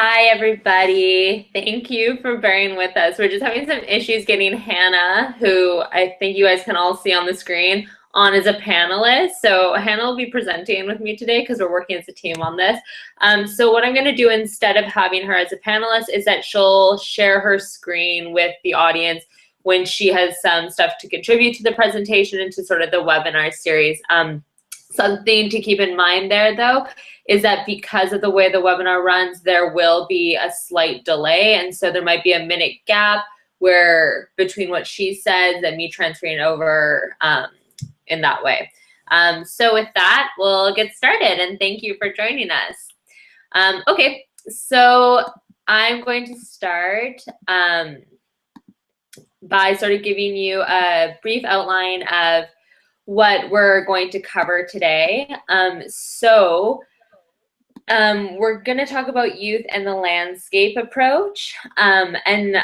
Hi, everybody. Thank you for bearing with us. We're just having some issues getting Hannah, who I think you guys can all see on the screen, on as a panelist. So Hannah will be presenting with me today because we're working as a team on this. So what I'm going to do instead of having her as a panelist is that she'll share her screen with the audience when she has some stuff to contribute to the presentation and to sort of the webinar series. Something to keep in mind there, though, is that because of the way the webinar runs, there will be a slight delay. And so there might be a minute gap where between what she says and me transferring over in that way. So with that, we'll get started, and thank you for joining us. Okay, so I'm going to start by sort of giving you a brief outline of what we're going to cover today. We're going to talk about youth and the landscape approach. And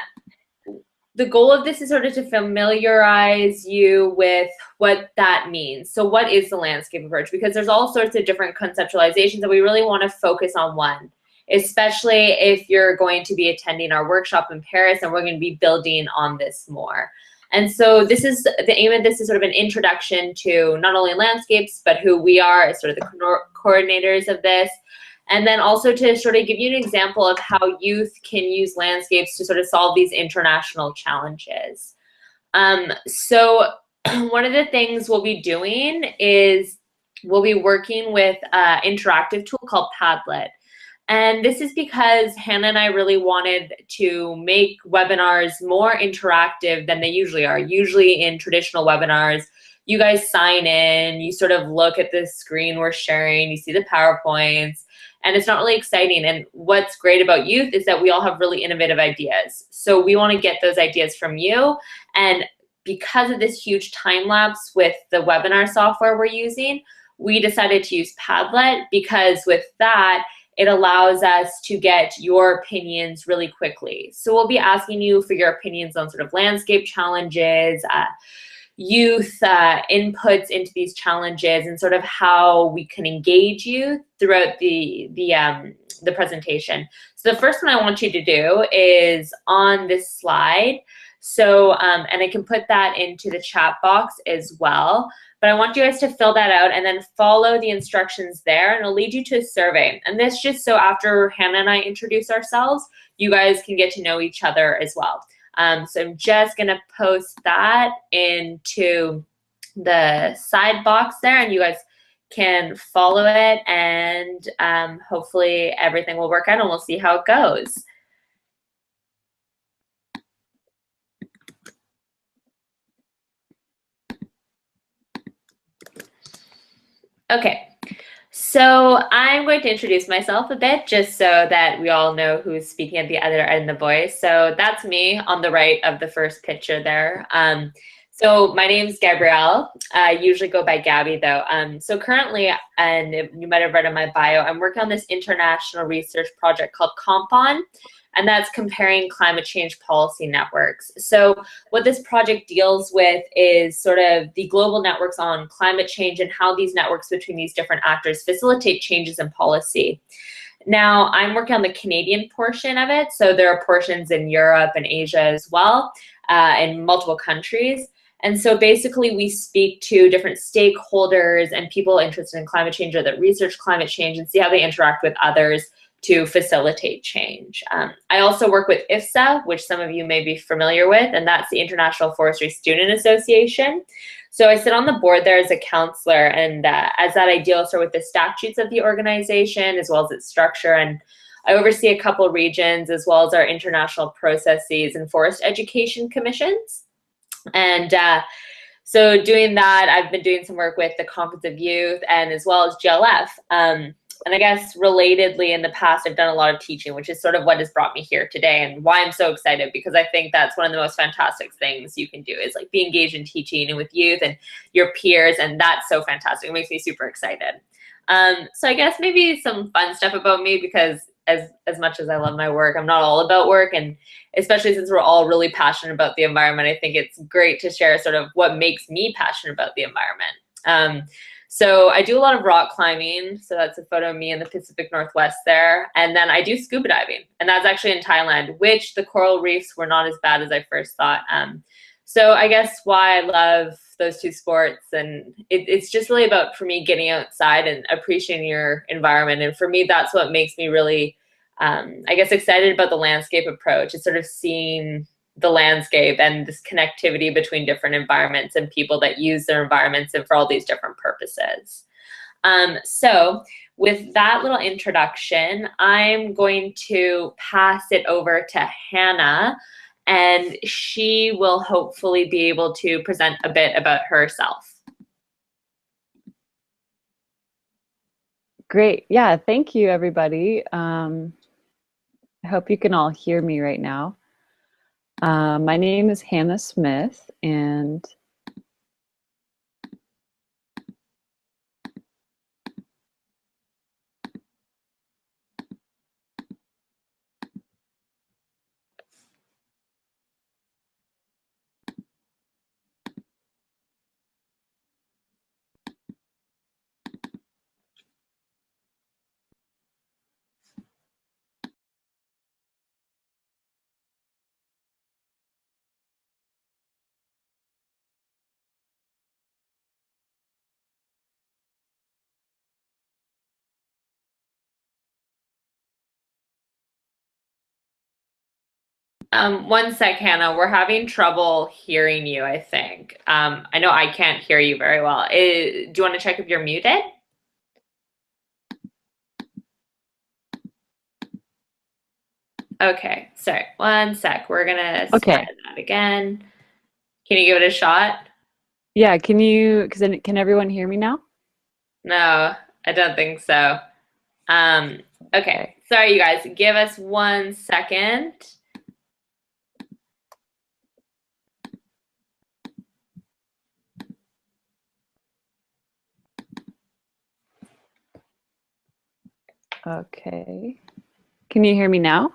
the goal of this is sort of to familiarize you with what that means. So what is the landscape approach? Because there's all sorts of different conceptualizations, and we really want to focus on one, especially if you're going to be attending our workshop in Paris, and we're going to be building on this more. And so this is the aim of this is sort of an introduction to not only landscapes, but who we are as sort of the coordinators of this. And then also to sort of give you an example of how youth can use landscapes to sort of solve these international challenges. So one of the things we'll be doing is we'll be working with an interactive tool called Padlet. And this is because Hannah and I really wanted to make webinars more interactive than they usually are. Usually in traditional webinars, you guys sign in, you sort of look at the screen we're sharing, you see the PowerPoints, and it's not really exciting. And what's great about youth is that we all have really innovative ideas. So we want to get those ideas from you. And because of this huge time lapse with the webinar software we're using, we decided to use Padlet because with that, it allows us to get your opinions really quickly. So we'll be asking you for your opinions on sort of landscape challenges, youth inputs into these challenges, and sort of how we can engage you throughout the presentation. So the first one I want you to do is on this slide. So, and I can put that into the chat box as well. But I want you guys to fill that out and then follow the instructions there, and it'll lead you to a survey. And this just so after Hannah and I introduce ourselves, you guys can get to know each other as well. So I'm just gonna post that into the side box there, and you guys can follow it, and hopefully everything will work out and we'll see how it goes. Okay, so I'm going to introduce myself a bit just so that we all know who's speaking at the other end of the voice. So that's me on the right of the first picture there. So my name's Gabrielle. I usually go by Gabby though. So currently, and you might have read in my bio, I'm working on this international research project called COMPON, and that's comparing climate change policy networks. So what this project deals with is sort of the global networks on climate change and how these networks between these different actors facilitate changes in policy. Now, I'm working on the Canadian portion of it, so there are portions in Europe and Asia as well, in multiple countries. And so basically we speak to different stakeholders and people interested in climate change or that research climate change and see how they interact with others to facilitate change. I also work with IFSA, which some of you may be familiar with, and that's the International Forestry Student Association. So I sit on the board there as a counselor, and as that I deal sort of with the statutes of the organization as well as its structure, and I oversee a couple regions as well as our international processes and forest education commissions. And so doing that, I've been doing some work with the Conference of Youth and as well as GLF. And I guess relatedly in the past, I've done a lot of teaching, which is sort of what has brought me here today and why I'm so excited, because I think that's one of the most fantastic things you can do is like be engaged in teaching and with youth and your peers. And that's so fantastic. It makes me super excited. So I guess maybe some fun stuff about me, because as much as I love my work, I'm not all about work. And especially since we're all really passionate about the environment, I think it's great to share sort of what makes me passionate about the environment. So I do a lot of rock climbing. So that's a photo of me in the Pacific Northwest there. And then I do scuba diving. And that's actually in Thailand, which the coral reefs were not as bad as I first thought. So I guess why I love those two sports, and it's just really about, for me, getting outside and appreciating your environment. And for me, that's what makes me really, I guess, excited about the landscape approach. It's sort of seeing the landscape and this connectivity between different environments and people that use their environments and for all these different purposes. So with that little introduction, I'm going to pass it over to Hannah, and she will hopefully be able to present a bit about herself. Great. Yeah, thank you, everybody. I hope you can all hear me right now. My name is Hannah Smith, and One sec, Hannah. We're having trouble hearing you, I think. I know I can't hear you very well. Do you want to check if you're muted? Okay, sorry. One sec. We're gonna try that again. Can you give it a shot? yeah, can everyone hear me now? No, I don't think so. Okay. Sorry, you guys. Give us 1 second. Okay. Can you hear me now?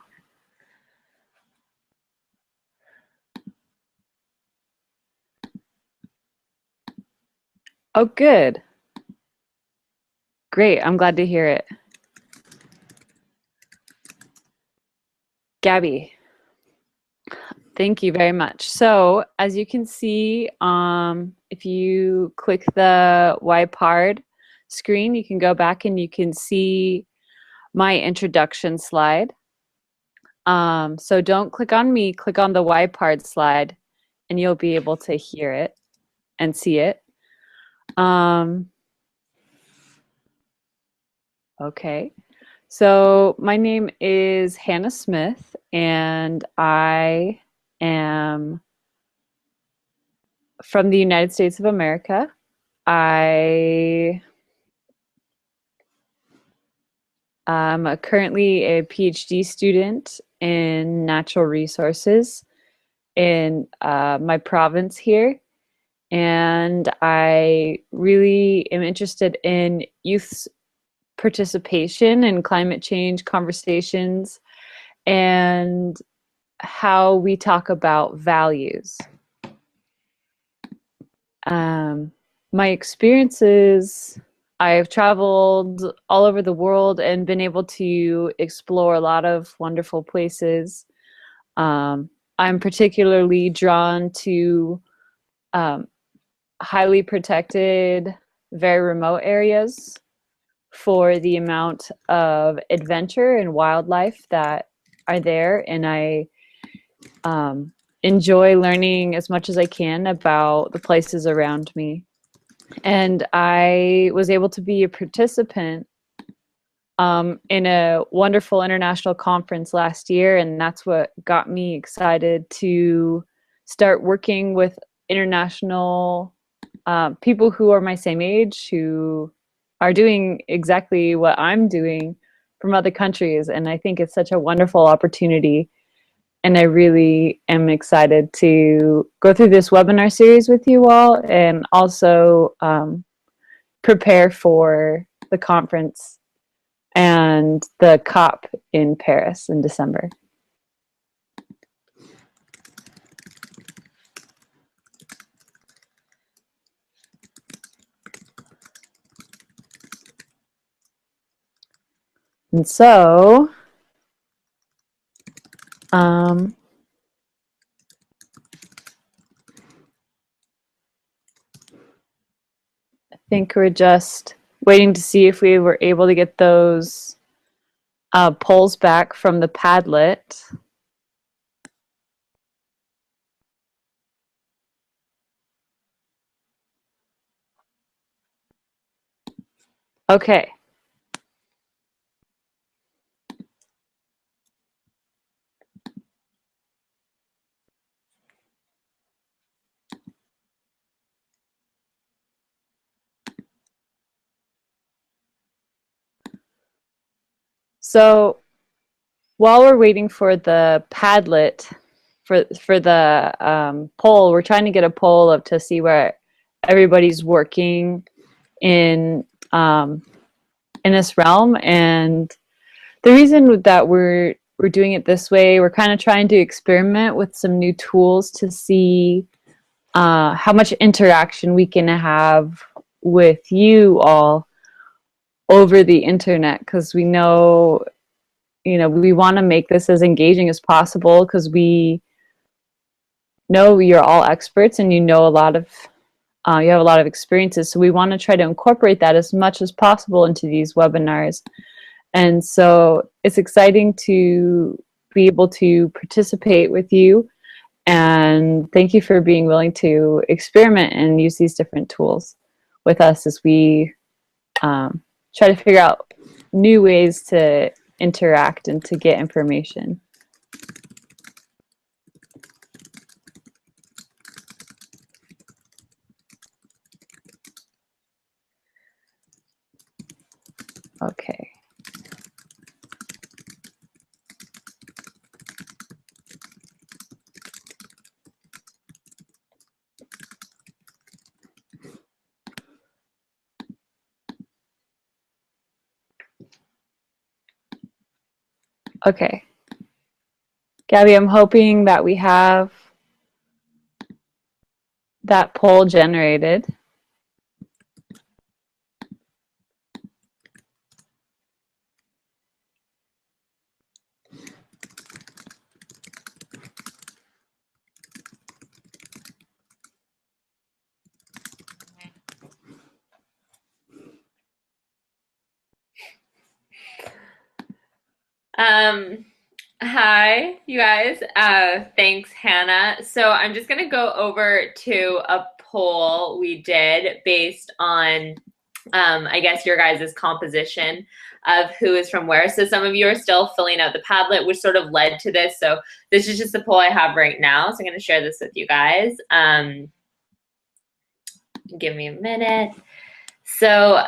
Oh, good. Great. I'm glad to hear it. Gabby, thank you very much. So, as you can see, if you click the YPARD screen, you can go back and you can see my introduction slide. So don't click on me, click on the YPARD slide, and you'll be able to hear it and see it. Okay. So my name is Hannah Smith, and I am from the United States of America. I'm currently a PhD student in natural resources in my province here. And I really am interested in youth's participation in climate change conversations and how we talk about values. My experiences, I've traveled all over the world and been able to explore a lot of wonderful places. I'm particularly drawn to highly protected, very remote areas for the amount of adventure and wildlife that are there. And I enjoy learning as much as I can about the places around me. And I was able to be a participant in a wonderful international conference last year, and that's what got me excited to start working with international people who are my same age, who are doing exactly what I'm doing from other countries. And I think it's such a wonderful opportunity. And I really am excited to go through this webinar series with you all, and also prepare for the conference and the COP in Paris in December. And so, I think we're just waiting to see if we were able to get those polls back from the Padlet. Okay. So while we're waiting for the Padlet for the poll, we're trying to get a poll up to see where everybody's working in this realm. And the reason that we're doing it this way, we're kind of trying to experiment with some new tools to see how much interaction we can have with you all over the internet, because we know, we want to make this as engaging as possible, because we know you're all experts and you have a lot of experiences. So we want to try to incorporate that as much as possible into these webinars. And so it's exciting to be able to participate with you. And thank you for being willing to experiment and use these different tools with us as we try to figure out new ways to interact and to get information. Okay. Okay. Gabby, I'm hoping that we have that poll generated. Hi, you guys. Thanks, Hannah. So I'm just going to go over to a poll we did based on, I guess, your guys' composition of who is from where. So some of you are still filling out the Padlet, which sort of led to this. So this is just the poll I have right now. So I'm going to share this with you guys. Give me a minute. So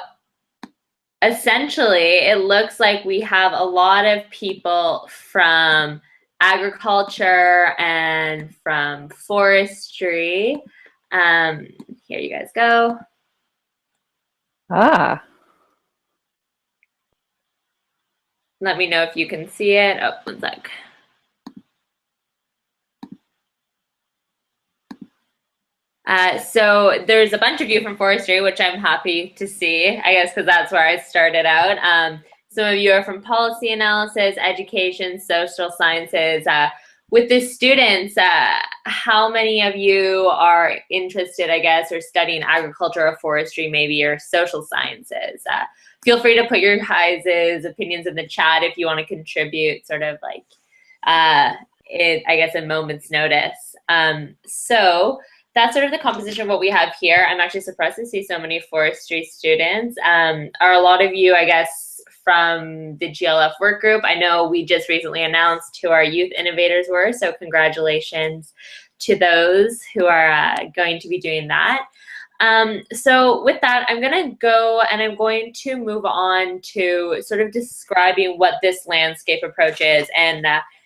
essentially, it looks like we have a lot of people from agriculture and from forestry. Here you guys go. Ah. Let me know if you can see it. Oh, one sec. So there's a bunch of you from forestry, which I'm happy to see, I guess, because that's where I started out. Some of you are from policy analysis, education, social sciences. With the students, how many of you are interested, I guess, or studying agriculture or forestry, maybe, or social sciences? Feel free to put your guys' opinions in the chat if you want to contribute, sort of like, I guess, a moment's notice. So that's sort of the composition of what we have here. I'm actually surprised to see so many forestry students. Are a lot of you, I guess, from the GLF work group? I know we just recently announced who our youth innovators were, so congratulations to those who are going to be doing that. So with that, I'm going to go and I'm going to move on to sort of describing what this landscape approach is. And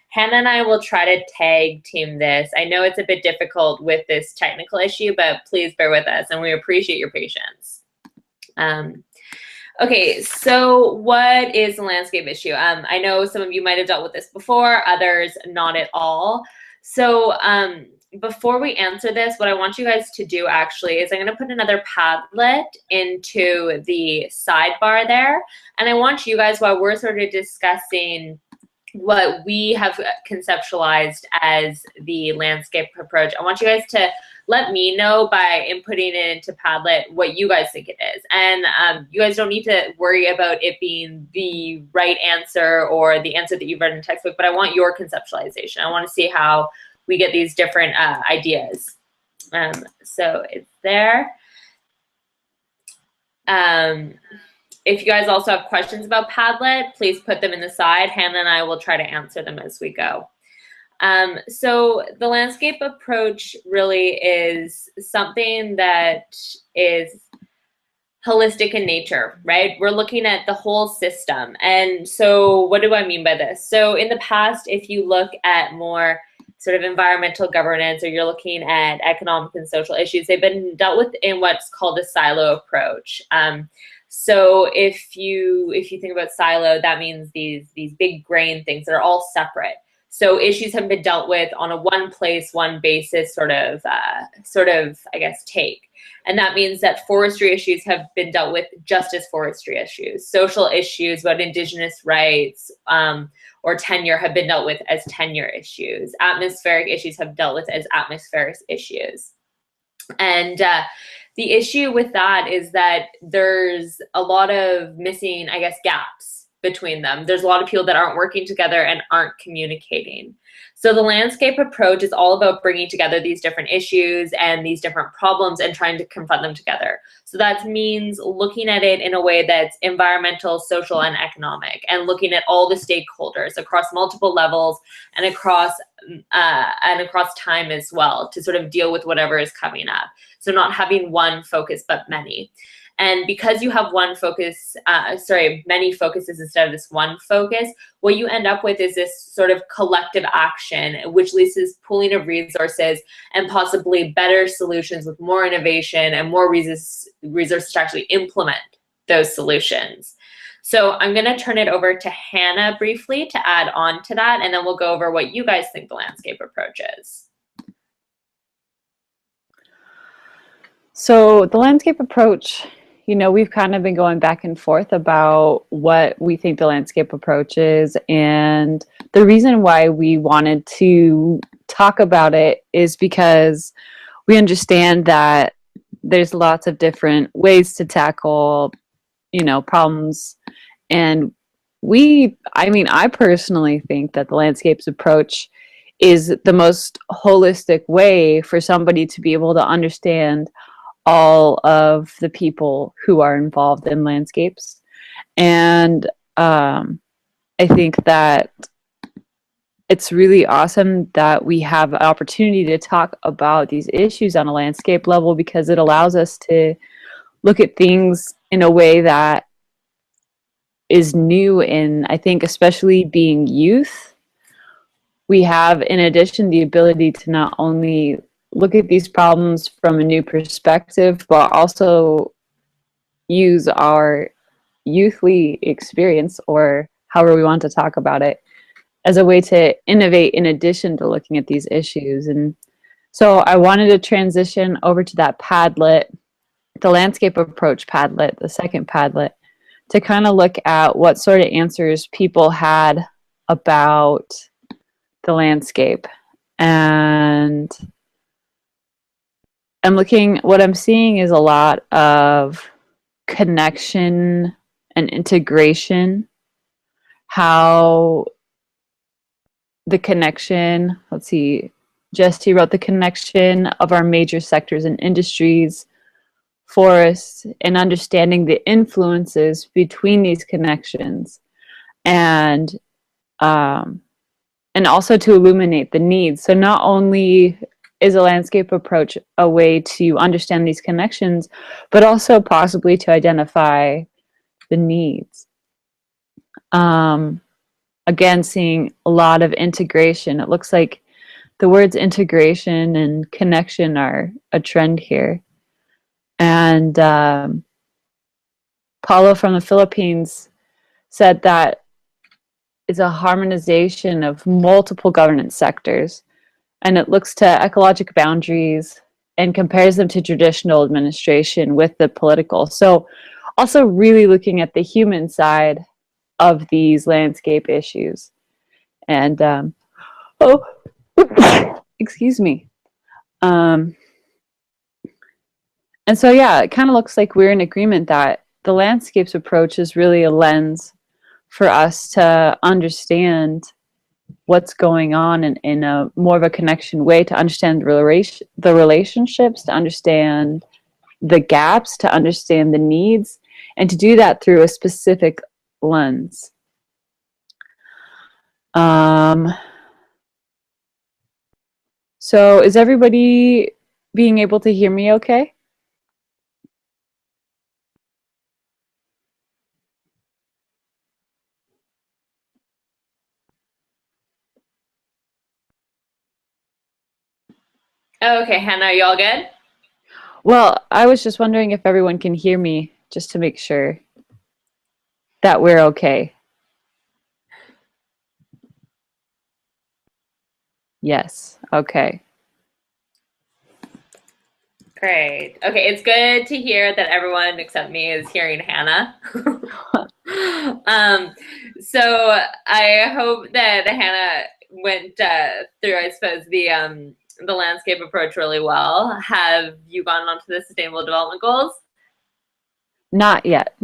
Hannah and I will try to tag team this. I know it's a bit difficult with this technical issue, but please bear with us and we appreciate your patience. Okay, so what is the landscape issue? I know some of you might have dealt with this before, others not at all. So before we answer this, what I want you guys to do actually is I'm going to put another Padlet into the sidebar there. And I want you guys, while we're sort of discussing what we have conceptualized as the landscape approach, I want you guys to let me know by inputting it into Padlet what you guys think it is. And you guys don't need to worry about it being the right answer or the answer that you've read in the textbook, but I want your conceptualization. I want to see how we get these different ideas. So it's there. If you guys also have questions about Padlet, please put them in the side. Hannah and I will try to answer them as we go. So the landscape approach really is something that is holistic in nature, right? We're looking at the whole system. And so what do I mean by this? So in the past, if you look at more sort of environmental governance, or you're looking at economic and social issues, they've been dealt with in what's called a silo approach. So if you think about silo, that means these big grain things that are all separate. So issues have been dealt with on a one place, one basis sort of I guess take. And that means that forestry issues have been dealt with just as forestry issues. Social issues about Indigenous rights or tenure have been dealt with as tenure issues. Atmospheric issues have dealt with as atmospheric issues. And the issue with that is that there's a lot of missing, I guess, gaps between them. There's a lot of people that aren't working together and aren't communicating. So the landscape approach is all about bringing together these different issues and these different problems and trying to confront them together. So that means looking at it in a way that's environmental, social, and economic, and looking at all the stakeholders across multiple levels and across time as well to sort of deal with whatever is coming up. So not having one focus, but many. And because you have many focuses instead of this one focus, what you end up with is this sort of collective action, which leads to this pooling of resources and possibly better solutions with more innovation and more resources to actually implement those solutions. So I'm going to turn it over to Hannah briefly to add on to that, and then we'll go over what you guys think the landscape approach is. So the landscape approach, we've kind of been going back and forth about what we think the landscape approach is. And the reason why we wanted to talk about it is because we understand that there's lots of different ways to tackle, problems. And I personally think that the landscapes approach is the most holistic way for somebody to be able to understand all of the people who are involved in landscapes. And I think that it's really awesome that we have an opportunity to talk about these issues on a landscape level, because it allows us to look at things in a way that is new. And I think especially being youth, we have, in addition, the ability to not only look at these problems from a new perspective, but also use our youthly experience, or however we want to talk about it, as a way to innovate in addition to looking at these issues. And so I wanted to transition over to that Padlet, the landscape approach Padlet, the second Padlet, to kind of look at what sort of answers people had about the landscape. And what I'm seeing is a lot of connection and integration. How the connection, Jesse wrote the connection of our major sectors and industries, forests, and understanding the influences between these connections, and also to illuminate the needs. So not only is a landscape approach a way to understand these connections, but also possibly to identify the needs. Again, seeing a lot of integration. It looks like the words integration and connection are a trend here. And Paulo from the Philippines said that it's a harmonization of multiple governance sectors. and it looks to ecologic boundaries and compares them to traditional administration with the political. So also really looking at the human side of these landscape issues. And oh, excuse me. Um, and so, yeah, it kind of looks like we're in agreement that the landscapes approach is really a lens for us to understand what's going on in a more of a connection way, to understand the relationships, to understand the gaps, to understand the needs, and to do that through a specific lens. So is everybody being able to hear me okay? Okay, Hannah, are you all good? Well, I was just wondering if everyone can hear me, just to make sure that we're okay. Yes, okay. Great. Okay, it's good to hear that everyone except me is hearing Hannah. um, so I hope that Hannah went through, I suppose, the landscape approach really well. Have you gone on to the Sustainable Development Goals? Not yet.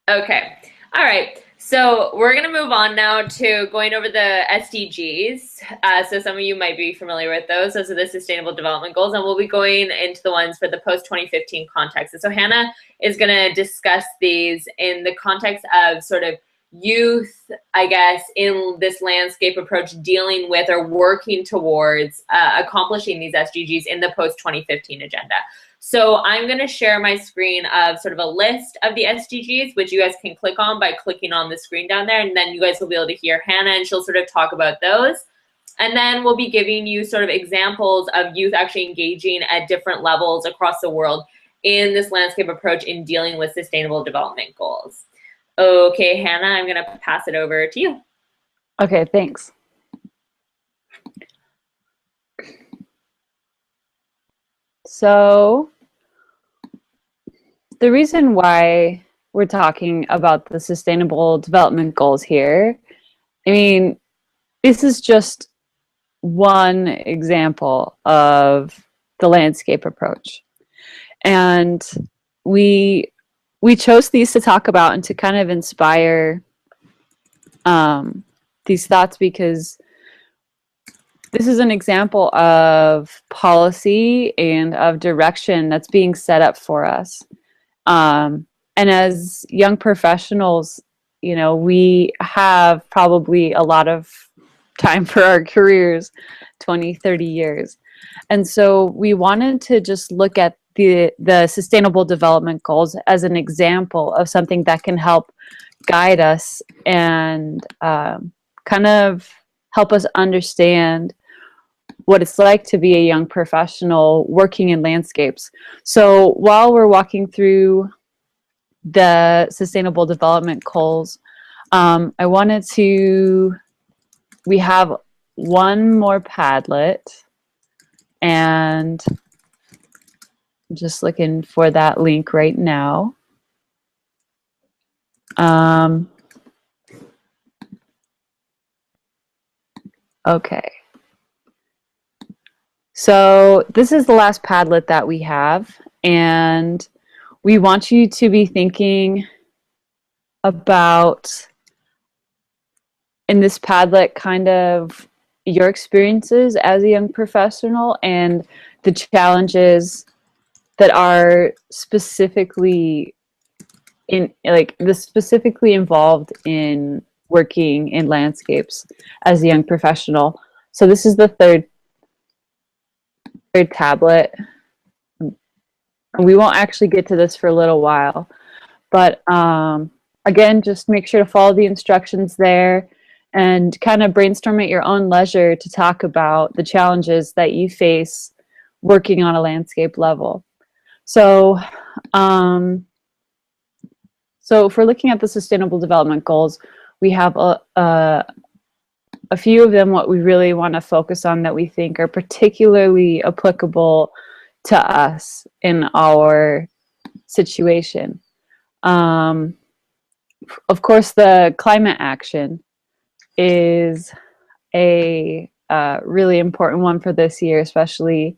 Okay. All right. So we're going to move on now to going over the SDGs. So some of you might be familiar with those. Those are the Sustainable Development Goals, and we'll be going into the ones for the post-2015 context. And so Hannah is going to discuss these in the context of sort of youth, I guess, in this landscape approach, dealing with or working towards accomplishing these SDGs in the post-2015 agenda. So I'm going to share my screen of sort of a list of the SDGs, which you guys can click on by clicking on the screen down there. And then you guys will be able to hear Hannah, and she'll sort of talk about those. And then we'll be giving you sort of examples of youth actually engaging at different levels across the world in this landscape approach in dealing with sustainable development goals. Okay, Hannah, I'm going to pass it over to you. Okay, thanks. So the reason why we're talking about the Sustainable Development Goals here, I mean, this is just one example of the landscape approach. And we chose these to talk about and to kind of inspire these thoughts, because this is an example of policy and of direction that's being set up for us. And as young professionals, you know, we have probably a lot of time for our careers, 20, 30 years. And so we wanted to just look at the Sustainable Development Goals as an example of something that can help guide us and kind of help us understand what it's like to be a young professional working in landscapes. So while we're walking through the Sustainable Development Goals, I wanted to, we have one more Padlet, and I'm just looking for that link right now. Okay. So this is the last Padlet that we have, and we want you to be thinking about, in this Padlet, kind of your experiences as a young professional and the challenges that are specifically specifically involved in working in landscapes as a young professional. So this is the third tablet. We won't actually get to this for a little while, but again, just make sure to follow the instructions there and kind of brainstorm at your own leisure to talk about the challenges that you face working on a landscape level. So, so if we're looking at the Sustainable Development Goals, we have a few of them what we really want to focus on that we think are particularly applicable to us in our situation. Of course, the climate action is a really important one for this year, especially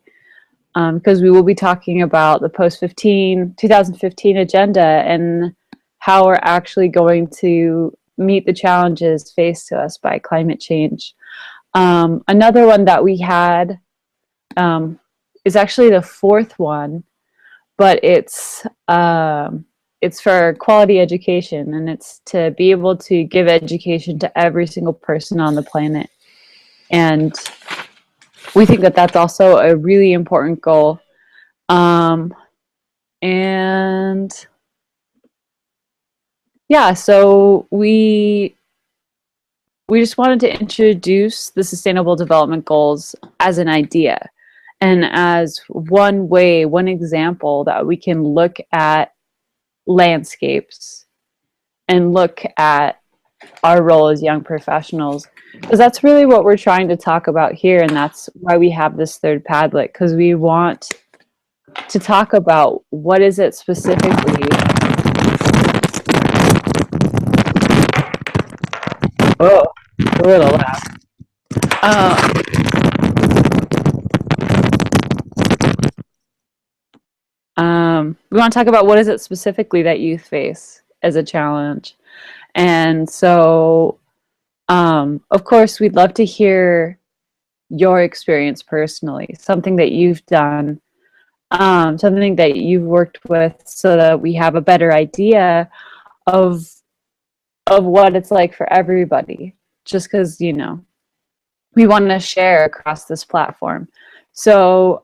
because we will be talking about the post-2015 agenda and how we're actually going to meet the challenges faced to us by climate change. Another one that we had is actually the fourth one, but it's for quality education, and it's to be able to give education to every single person on the planet. And we think that that's also a really important goal. And yeah, so we just wanted to introduce the Sustainable Development Goals as an idea and as one way, one example that we can look at landscapes and look at our role as young professionals, because that's really what we're trying to talk about here, and that's why we have this third Padlet, because we want to talk about what is it specifically. Oh, a little loud. We want to talk about what is it specifically that youth face as a challenge. And so, of course, we'd love to hear your experience personally, something that you've done, something that you've worked with, so that we have a better idea of what it's like for everybody. Just because, you know, we want to share across this platform. So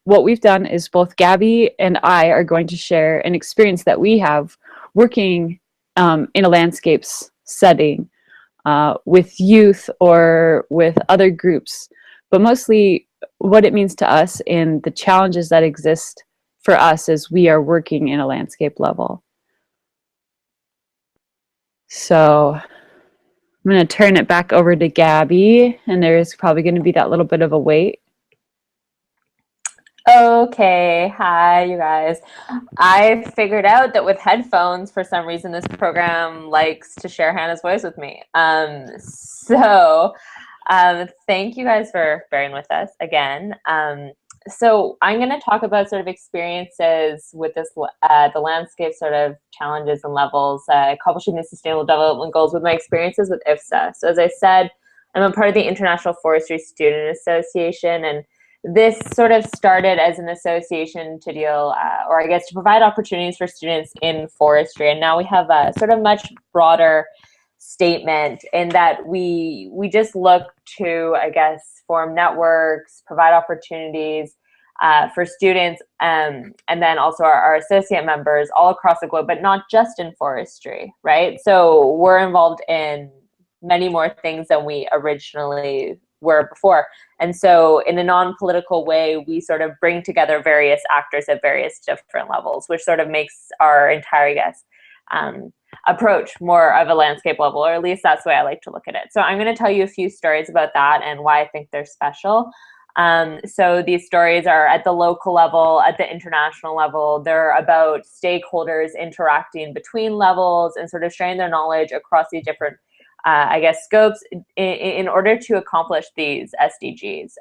what we've done is both Gabby and I are going to share an experience that we have working in a landscapes setting with youth or with other groups, but mostly what it means to us and the challenges that exist for us as we are working in a landscape level. So I'm going to turn it back over to Gabby, and there's probably going to be that little bit of a wait. Okay, hi you guys. I figured out that with headphones, for some reason, this program likes to share Hannah's voice with me. Thank you guys for bearing with us again. So I'm going to talk about sort of experiences with this, the landscape sort of challenges and levels, accomplishing the Sustainable Development Goals with my experiences with IFSA. So as I said, I'm a part of the International Forestry Student Association, and this sort of started as an association to deal, or I guess to provide opportunities for students in forestry. And now we have a sort of much broader statement in that we just look to, I guess, form networks, provide opportunities for students, and then also our associate members all across the globe, but not just in forestry, right? So we're involved in many more things than we originally were before. And so in a non-political way, we sort of bring together various actors at various different levels, which sort of makes our entire, I guess, approach more of a landscape level, or at least that's the way I like to look at it. So I'm going to tell you a few stories about that and why I think they're special. So these stories are at the local level, at the international level. They're about stakeholders interacting between levels and sort of sharing their knowledge across these different I guess, scopes in order to accomplish these SDGs.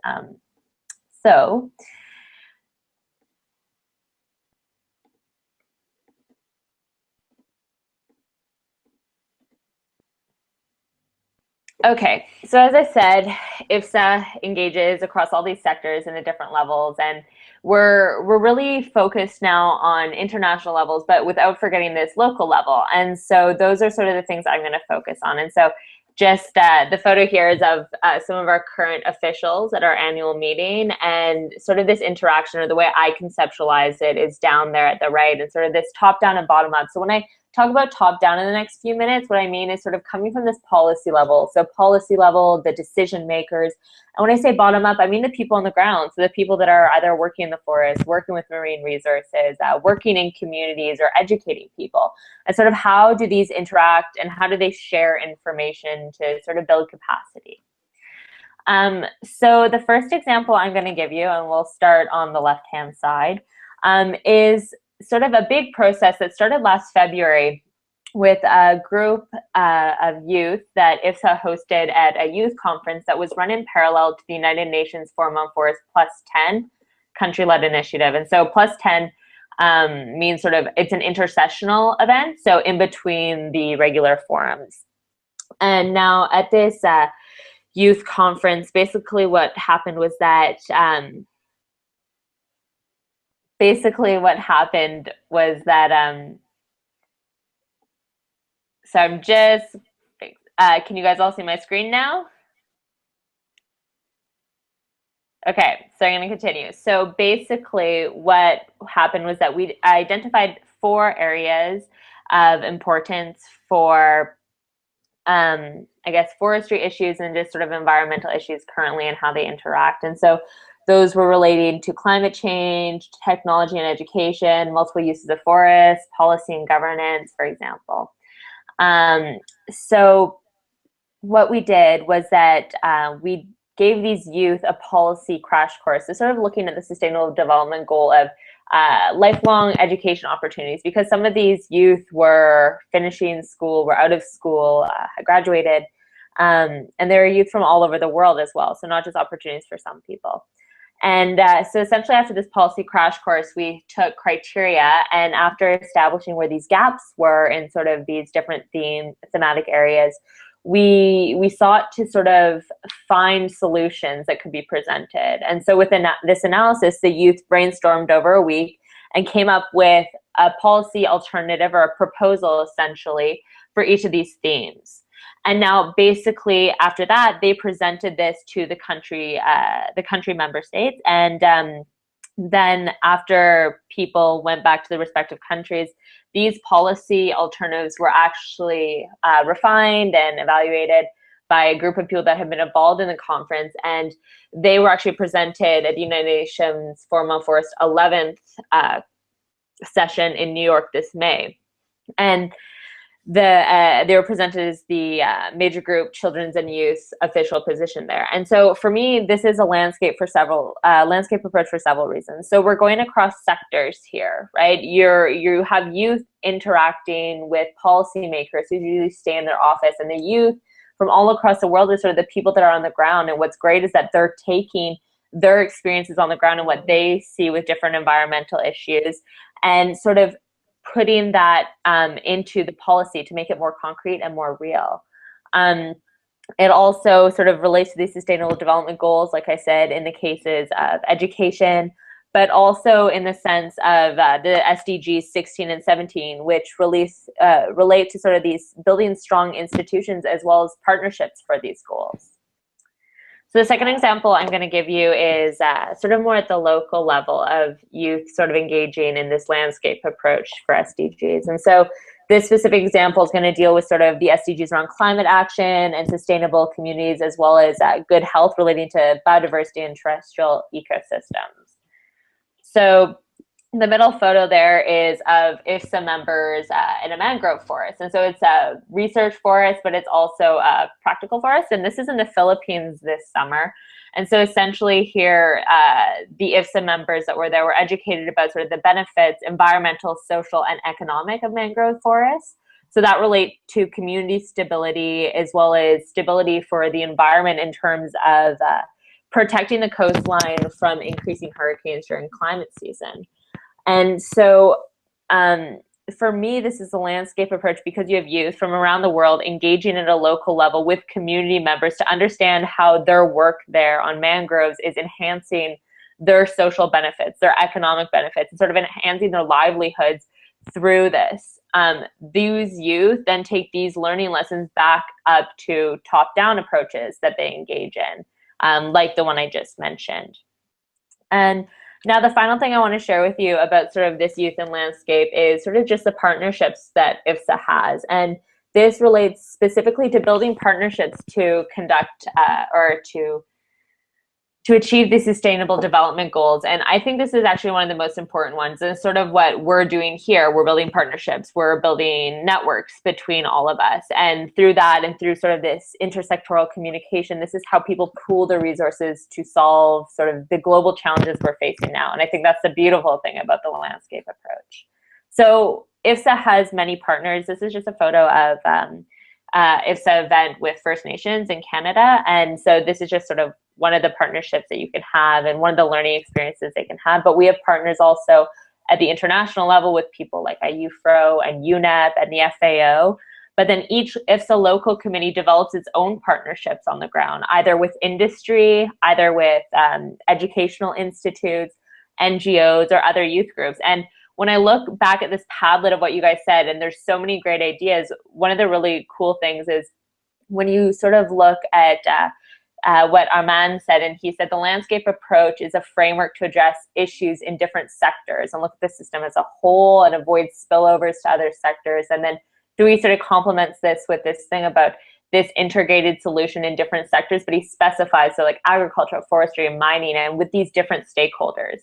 Okay, so as I said, IFSA engages across all these sectors and the different levels, and we're really focused now on international levels, but without forgetting this local level. And so those are sort of the things I'm going to focus on. And so just the photo here is of some of our current officials at our annual meeting, and sort of this interaction, or the way I conceptualize it, is down there at the right, and sort of this top down and bottom up. So when I talk about top down in the next few minutes, what I mean is sort of coming from this policy level. So policy level, the decision makers. And when I say bottom up, I mean the people on the ground. So the people that are either working in the forest, working with marine resources, working in communities, or educating people. And sort of how do these interact, and how do they share information to sort of build capacity? So the first example I'm going to give you, and we'll start on the left-hand side, is sort of a big process that started last February with a group of youth that IFSA hosted at a youth conference that was run in parallel to the United Nations Forum on Forest Plus 10 country-led initiative. And so Plus 10 means sort of, it's an intersessional event, so in between the regular forums. And now at this youth conference, basically what happened was that so I'm just, can you guys all see my screen now? Okay, so I'm going to continue. So basically what happened was that we identified 4 areas of importance for, I guess, forestry issues and just sort of environmental issues currently and how they interact. And so those were relating to climate change, technology and education, multiple uses of forests, policy and governance, for example. So what we did was that we gave these youth a policy crash course, so sort of looking at the sustainable development goal of lifelong education opportunities, because some of these youth were finishing school, were out of school, had graduated, and there are youth from all over the world as well, so not just opportunities for some people. And so essentially after this policy crash course, we took criteria, and after establishing where these gaps were in sort of these different thematic areas, we sought to sort of find solutions that could be presented. And so within this analysis, the youth brainstormed over a week and came up with a policy alternative, or a proposal essentially, for each of these themes. And now basically after that, they presented this to the country member states. And then after people went back to the respective countries, these policy alternatives were actually refined and evaluated by a group of people that have been involved in the conference. And they were actually presented at the United Nations Forum on Forest 11th session in New York this May. And they were presented as the major group children's and youth official position there. And so for me, this is a landscape approach for several reasons. So we're going across sectors here, right? You have youth interacting with policymakers who usually stay in their office, and the youth from all across the world are sort of the people that are on the ground. And what's great is that they're taking their experiences on the ground and what they see with different environmental issues and sort of putting that into the policy to make it more concrete and more real. It also sort of relates to these sustainable development goals, like I said, in the cases of education, but also in the sense of the SDGs 16 and 17, which relate to sort of these building strong institutions as well as partnerships for these goals. So the second example I'm going to give you is sort of more at the local level of youth sort of engaging in this landscape approach for SDGs. And so this specific example is going to deal with sort of the SDGs around climate action and sustainable communities, as well as good health relating to biodiversity and terrestrial ecosystems. So the middle photo there is of IFSA members in a mangrove forest. And so it's a research forest, but it's also a practical forest. And this is in the Philippines this summer. And so essentially here, the IFSA members that were there were educated about sort of the benefits, environmental, social, and economic of mangrove forests. So that relate to community stability as well as stability for the environment in terms of protecting the coastline from increasing hurricanes during climate season. And so for me, this is a landscape approach because you have youth from around the world engaging at a local level with community members to understand how their work there on mangroves is enhancing their social benefits, their economic benefits, and sort of enhancing their livelihoods through this. These youth then take these learning lessons back up to top-down approaches that they engage in, like the one I just mentioned. And now, the final thing I want to share with you about sort of this youth and landscape is sort of just the partnerships that IFSA has. And this relates specifically to building partnerships to conduct or to to achieve the sustainable development goals. And I think this is actually one of the most important ones. And sort of what we're doing here, we're building partnerships, we're building networks between all of us. And through that and through sort of this intersectoral communication, this is how people pool their resources to solve sort of the global challenges we're facing now. And I think that's the beautiful thing about the landscape approach. So IFSA has many partners. This is just a photo of IFSA event with First Nations in Canada. And so this is just sort of one of the partnerships that you can have and one of the learning experiences they can have. But we have partners also at the international level with people like IUFRO and UNEP and the FAO. But then each IFSA local committee develops its own partnerships on the ground, either with industry, either with educational institutes, NGOs, or other youth groups. And when I look back at this Padlet of what you guys said, and there's so many great ideas, one of the really cool things is when you sort of look at what Armand said, and he said the landscape approach is a framework to address issues in different sectors and look at the system as a whole and avoid spillovers to other sectors. And then Dewey sort of complements this with this thing about this integrated solution in different sectors, but he specifies, so like agriculture, forestry, and mining, and with these different stakeholders.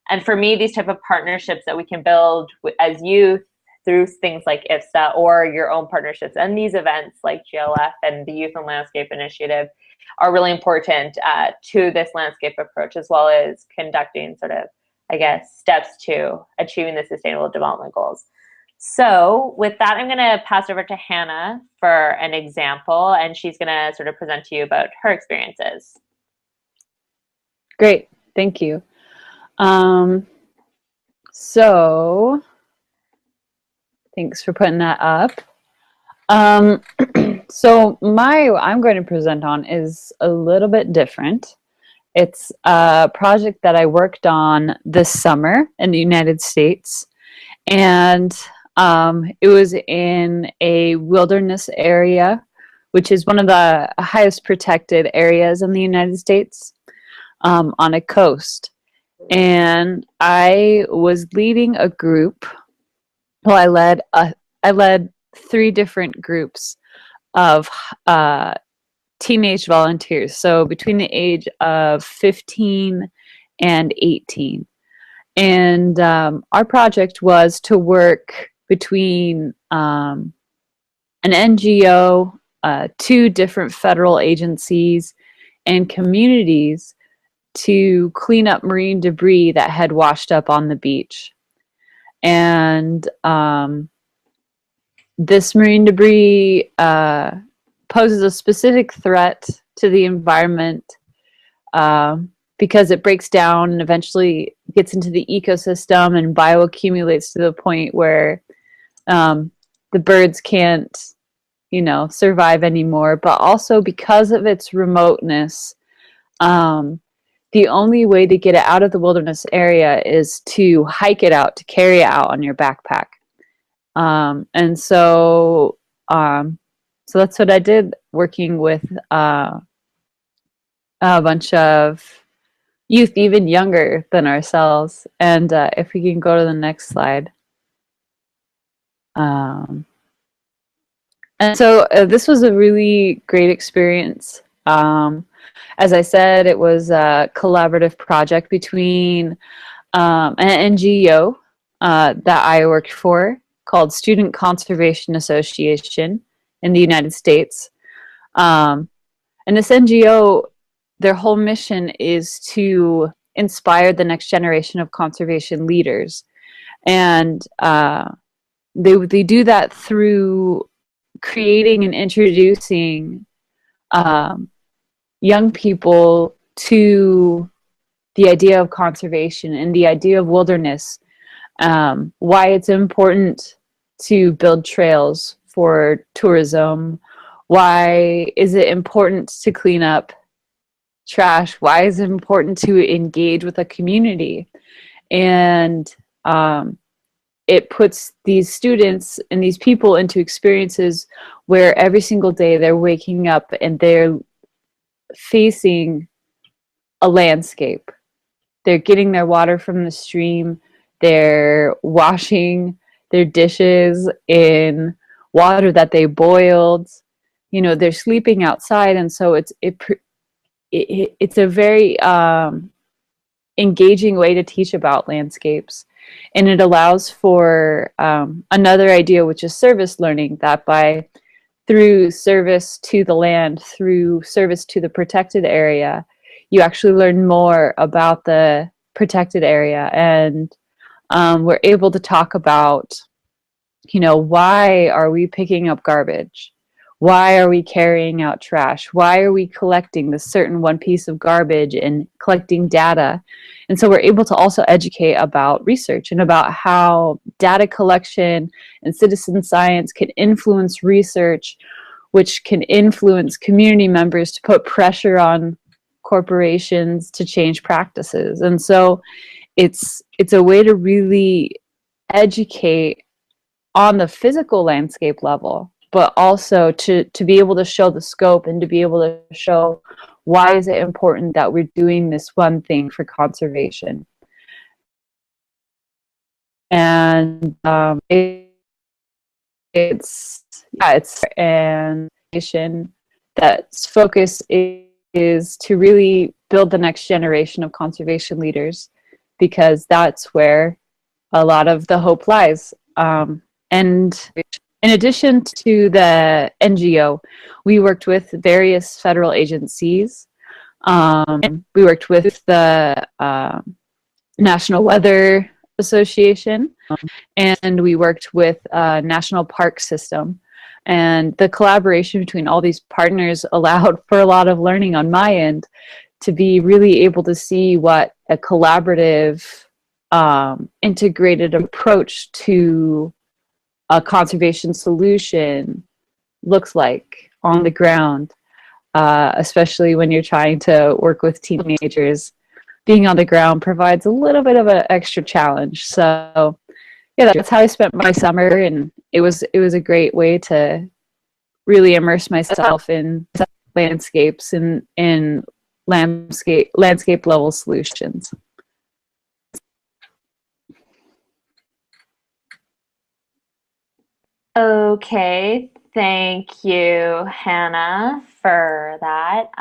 And for me, these type of partnerships that we can build as youth through things like IFSA or your own partnerships and these events like GLF and the Youth and Landscape Initiative are really important to this landscape approach, as well as conducting sort of, I guess, steps to achieving the Sustainable Development Goals. So with that, I'm going to pass over to Hannah for an example, and she's going to sort of present to you about her experiences. Great, thank you. So thanks for putting that up. So what I'm going to present on is a little bit different. It's a project that I worked on this summer in the United States, and it was in a wilderness area, which is one of the highest protected areas in the United States, on a coast. And I was leading a group. Well, I led 3 different groups of teenage volunteers, so between the age of 15 and 18. And our project was to work between an NGO, 2 different federal agencies, and communities to clean up marine debris that had washed up on the beach. And this marine debris poses a specific threat to the environment because it breaks down and eventually gets into the ecosystem and bioaccumulates to the point where the birds can't, survive anymore. But also because of its remoteness, the only way to get it out of the wilderness area is to hike it out, to carry it out on your backpack. And so that's what I did, working with a bunch of youth even younger than ourselves. And if we can go to the next slide. And so this was a really great experience. As I said, it was a collaborative project between an NGO that I worked for called Student Conservation Association in the United States. And this NGO, their whole mission is to inspire the next generation of conservation leaders. And they do that through creating and introducing young people to the idea of conservation and the idea of wilderness, why it's important to build trails for tourism, why is it important to clean up trash, why is it important to engage with a community. And it puts these students and these people into experiences where every single day they're waking up and they're facing a landscape. They're getting their water from the stream. They're washing their dishes in water that they boiled. They're sleeping outside, and so it's a very engaging way to teach about landscapes. And it allows for another idea, which is service learning, that by through service to the land, through service to the protected area, you actually learn more about the protected area. And we're able to talk about, why are we picking up garbage? Why are we carrying out trash? Why are we collecting this certain one piece of garbage and collecting data? And so we're able to also educate about research and about how data collection and citizen science can influence research, which can influence community members to put pressure on corporations to change practices. And so it's a way to really educate on the physical landscape level, but also to be able to show the scope and to be able to show why is it important that we're doing this one thing for conservation. And it's an education that's focus is to really build the next generation of conservation leaders, because that's where a lot of the hope lies. And in addition to the NGO, we worked with various federal agencies. We worked with the National Weather Association, and we worked with National Park System. And the collaboration between all these partners allowed for a lot of learning on my end to be really able to see what a collaborative, integrated approach to a conservation solution looks like on the ground, especially when you're trying to work with teenagers. Being on the ground provides a little bit of an extra challenge. So yeah, that's how I spent my summer, and it was a great way to really immerse myself in landscapes and in landscape level solutions. Okay, thank you, Hannah, for that.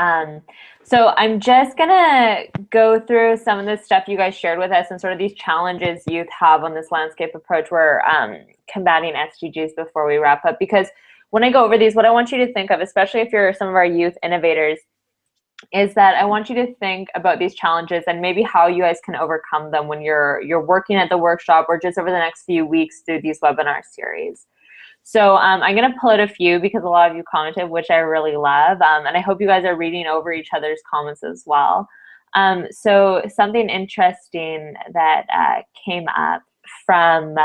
So I'm just gonna go through some of the stuff you guys shared with us and sort of these challenges youth have on this landscape approach we're combating SDGs before we wrap up. Because when I go over these, what I want you to think of, especially if you're some of our youth innovators, is that I want you to think about these challenges and maybe how you guys can overcome them when you're working at the workshop or just over the next few weeks through these webinar series. So I'm going to pull out a few because a lot of you commented, which I really love. And I hope you guys are reading over each other's comments as well. So something interesting that came up from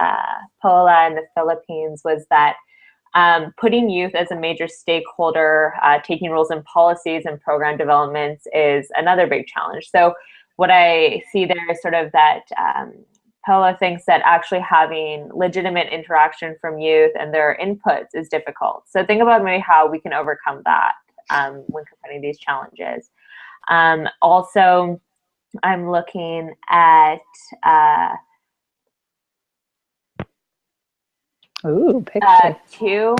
Paola in the Philippines was that putting youth as a major stakeholder, taking roles in policies and program developments is another big challenge. So what I see there is sort of that Paola thinks that actually having legitimate interaction from youth and their inputs is difficult. So think about maybe how we can overcome that when confronting these challenges. Also, I'm looking at two.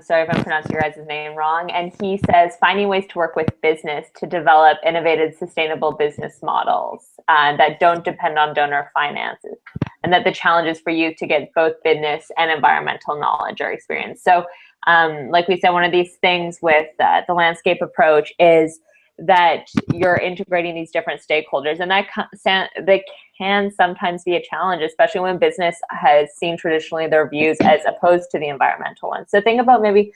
Sorry if I'm pronouncing your guys' name wrong. And he says, finding ways to work with business to develop innovative, sustainable business models that don't depend on donor finances, and that the challenge is for youth to get both business and environmental knowledge or experience. So like we said, one of these things with the landscape approach is that you're integrating these different stakeholders, and that can sometimes be a challenge, especially when business has seen traditionally their views as opposed to the environmental ones. So think about maybe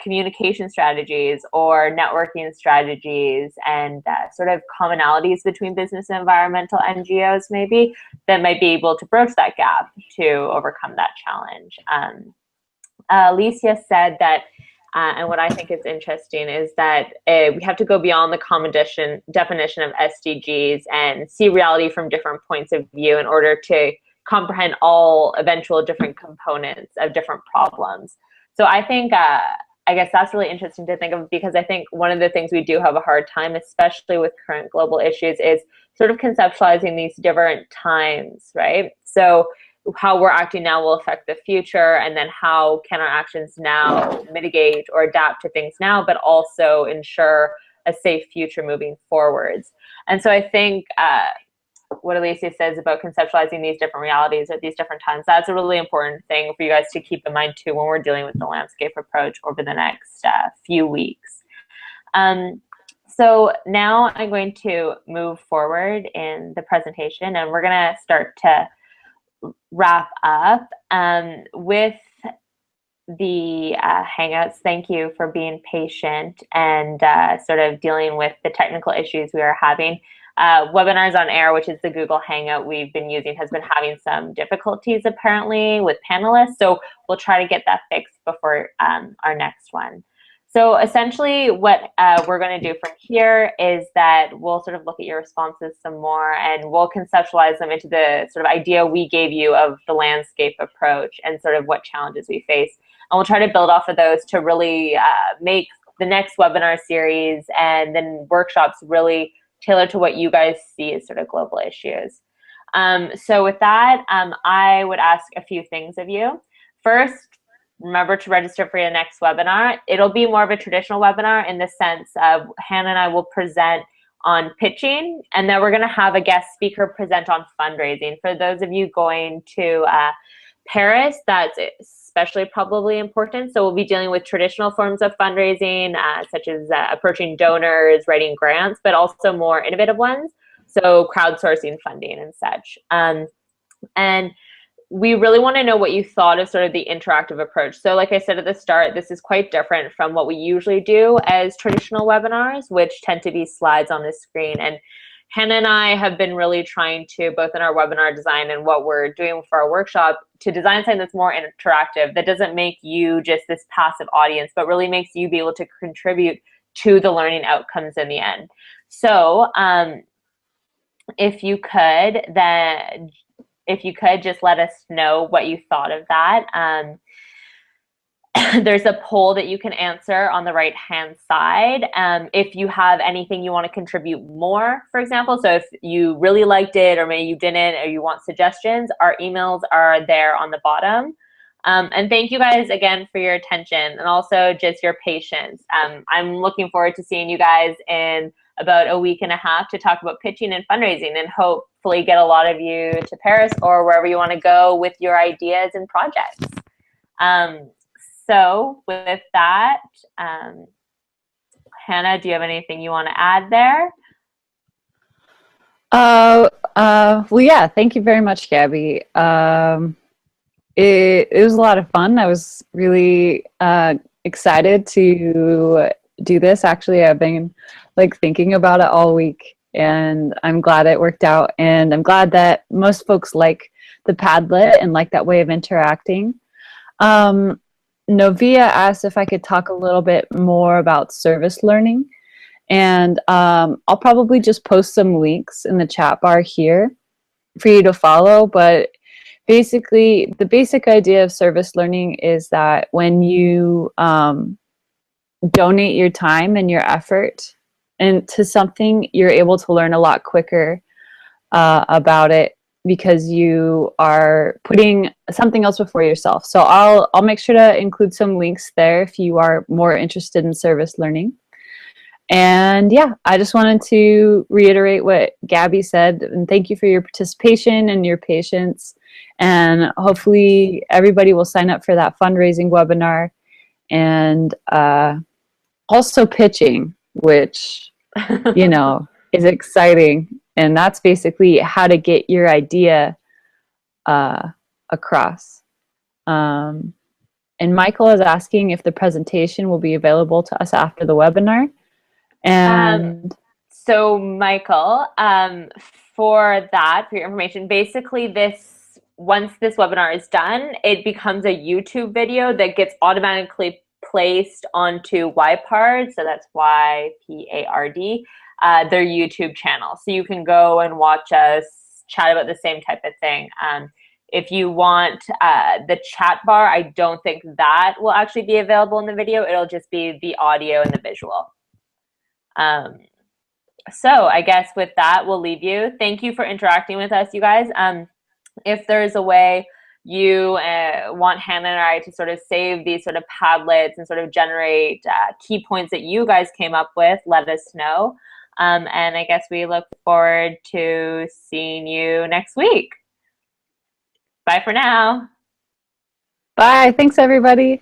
communication strategies or networking strategies and sort of commonalities between business and environmental NGOs maybe that might be able to bridge that gap to overcome that challenge. Alicia said that and what I think is interesting is that we have to go beyond the common definition of SDGs and see reality from different points of view in order to comprehend all eventual different components of different problems. So I think, I guess that's really interesting to think of, because I think one of the things we do have a hard time, especially with current global issues, is sort of conceptualizing these different times, right? So how we're acting now will affect the future, and then how can our actions now mitigate or adapt to things now, but also ensure a safe future moving forwards. And so I think what Alicia says about conceptualizing these different realities at these different times, that's a really important thing for you guys to keep in mind too when we're dealing with the landscape approach over the next few weeks. So now I'm going to move forward in the presentation, and we're going to start to wrap up with the Hangouts. Thank you for being patient and sort of dealing with the technical issues we are having. Webinars on Air, which is the Google Hangout we've been using, has been having some difficulties apparently with panelists. So we'll try to get that fixed before our next one. So essentially what we're going to do from here is that we'll sort of look at your responses some more, and we'll conceptualize them into the sort of idea we gave you of the landscape approach and sort of what challenges we face. And we'll try to build off of those to really make the next webinar series and then workshops really tailored to what you guys see as sort of global issues. So with that, I would ask a few things of you. First, remember to register for your next webinar. It'll be more of a traditional webinar in the sense of Hannah and I will present on pitching, and then we're going to have a guest speaker present on fundraising. For those of you going to Paris, that's especially probably important. So we'll be dealing with traditional forms of fundraising, such as approaching donors, writing grants, but also more innovative ones, so crowdsourcing funding and such. And we really want to know what you thought of sort of the interactive approach. So like I said at the start, this is quite different from what we usually do as traditional webinars, which tend to be slides on the screen. And Hannah and I have been really trying to, both in our webinar design and what we're doing for our workshop, to design something that's more interactive, that doesn't make you just this passive audience, but really makes you be able to contribute to the learning outcomes in the end. So if you could just let us know what you thought of that. There's a poll that you can answer on the right-hand side. If you have anything you want to contribute more, for example, so if you really liked it or maybe you didn't or you want suggestions, our emails are there on the bottom. And thank you guys again for your attention and also just your patience. I'm looking forward to seeing you guys in about a week and a half to talk about pitching and fundraising, and hopefully get a lot of you to Paris or wherever you want to go with your ideas and projects. So with that, Hannah, do you have anything you want to add there? Well, yeah, thank you very much, Gabby. It was a lot of fun. I was really excited to do this. Actually, I've been like thinking about it all week, and I'm glad it worked out. And I'm glad that most folks like the Padlet and like that way of interacting. Novia asked if I could talk a little bit more about service learning, and I'll probably just post some links in the chat bar here for you to follow. But basically, the basic idea of service learning is that when you donate your time and your effort into something, you're able to learn a lot quicker about it, because you are putting something else before yourself. So I'll make sure to include some links there if you are more interested in service learning. And yeah, I just wanted to reiterate what Gabby said, and thank you for your participation and your patience. And hopefully everybody will sign up for that fundraising webinar, and also pitching, which, you know, is exciting. And that's basically how to get your idea across. And Michael is asking if the presentation will be available to us after the webinar. And so Michael, for your information, basically once this webinar is done, it becomes a YouTube video that gets automatically placed onto YPARD, so that's YPARD, their YouTube channel. So you can go and watch us chat about the same type of thing. If you want the chat bar, I don't think that will actually be available in the video. It'll just be the audio and the visual. So I guess with that, we'll leave you. Thank you for interacting with us, you guys. If there's a way you want Hannah and I to sort of save these sort of Padlets and sort of generate key points that you guys came up with, let us know. And I guess we look forward to seeing you next week. Bye for now. Bye. Thanks, everybody.